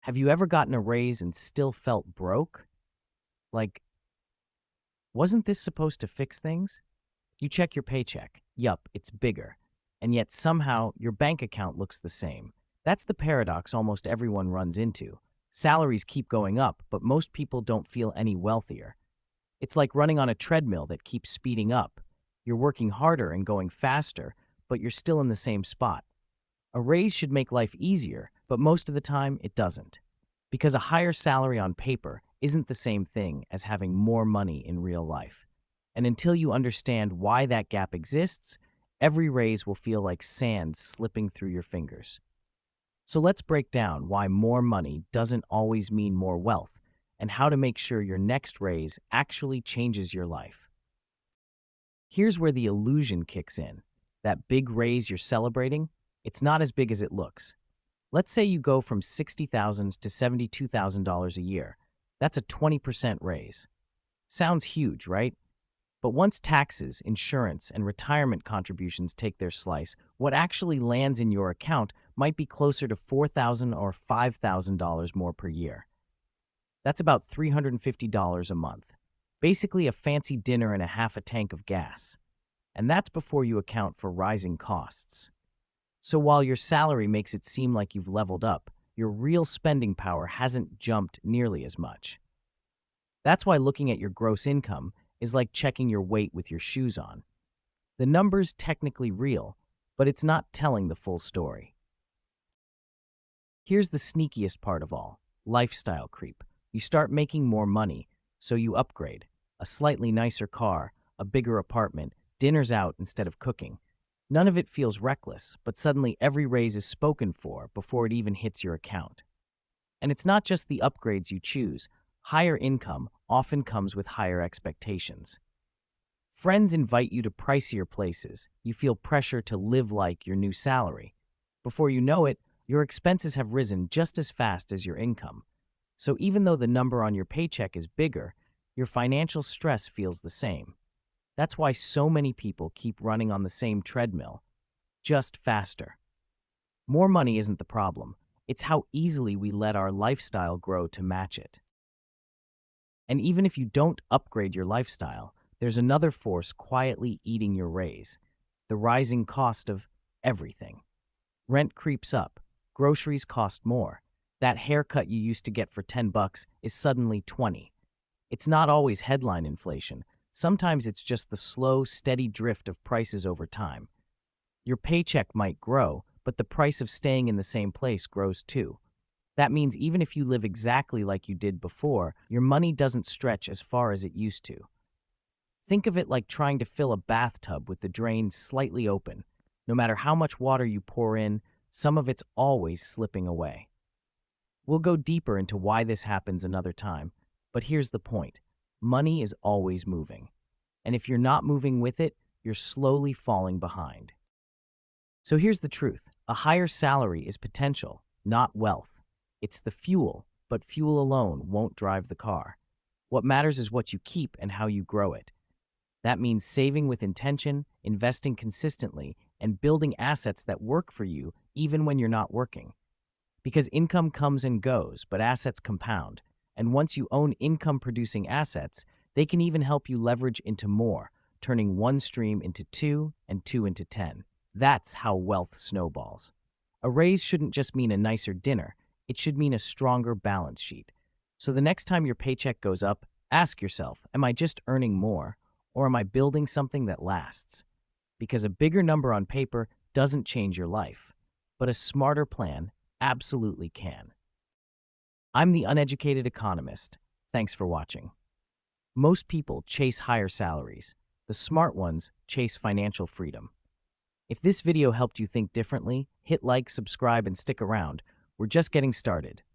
Have you ever gotten a raise and still felt broke? Like, wasn't this supposed to fix things? You check your paycheck. Yup, it's bigger. And yet somehow your bank account looks the same. That's the paradox almost everyone runs into. Salaries keep going up, but most people don't feel any wealthier. It's like running on a treadmill that keeps speeding up. You're working harder and going faster, but you're still in the same spot. A raise should make life easier, but most of the time it doesn't. Because a higher salary on paper isn't the same thing as having more money in real life. And until you understand why that gap exists, every raise will feel like sand slipping through your fingers. So let's break down why more money doesn't always mean more wealth and how to make sure your next raise actually changes your life. Here's where the illusion kicks in. That big raise you're celebrating, it's not as big as it looks. Let's say you go from $60,000 to $72,000 a year. That's a 20% raise. Sounds huge, right? But once taxes, insurance, and retirement contributions take their slice, what actually lands in your account might be closer to $4,000 or $5,000 more per year. That's about $350 a month. Basically a fancy dinner and a half a tank of gas. And that's before you account for rising costs. So while your salary makes it seem like you've leveled up, your real spending power hasn't jumped nearly as much. That's why looking at your gross income is like checking your weight with your shoes on. The number's technically real, but it's not telling the full story. Here's the sneakiest part of all: lifestyle creep. You start making more money, so you upgrade. A slightly nicer car, a bigger apartment, dinners out instead of cooking. None of it feels reckless, but suddenly every raise is spoken for before it even hits your account. And it's not just the upgrades you choose. Higher income often comes with higher expectations. Friends invite you to pricier places. You feel pressure to live like your new salary. Before you know it, your expenses have risen just as fast as your income. So even though the number on your paycheck is bigger, your financial stress feels the same. That's why so many people keep running on the same treadmill, just faster. More money isn't the problem. It's how easily we let our lifestyle grow to match it. And even if you don't upgrade your lifestyle, there's another force quietly eating your raise: the rising cost of everything. Rent creeps up, groceries cost more. That haircut you used to get for $10 is suddenly 20. It's not always headline inflation. Sometimes it's just the slow, steady drift of prices over time. Your paycheck might grow, but the price of staying in the same place grows too. That means even if you live exactly like you did before, your money doesn't stretch as far as it used to. Think of it like trying to fill a bathtub with the drain slightly open. No matter how much water you pour in, some of it's always slipping away. We'll go deeper into why this happens another time, but here's the point. Money is always moving. And if you're not moving with it, you're slowly falling behind. So here's the truth. A higher salary is potential, not wealth. It's the fuel, but fuel alone won't drive the car. What matters is what you keep and how you grow it. That means saving with intention, investing consistently, and building assets that work for you even when you're not working. Because income comes and goes, but assets compound. And once you own income-producing assets, they can even help you leverage into more, turning one stream into two and two into 10. That's how wealth snowballs. A raise shouldn't just mean a nicer dinner. It should mean a stronger balance sheet. So the next time your paycheck goes up, ask yourself, am I just earning more, or am I building something that lasts? Because a bigger number on paper doesn't change your life, but a smarter plan absolutely can. I'm the Uneducated Economist. Thanks for watching. Most people chase higher salaries. The smart ones chase financial freedom. If this video helped you think differently, hit like, subscribe, and stick around. We're just getting started.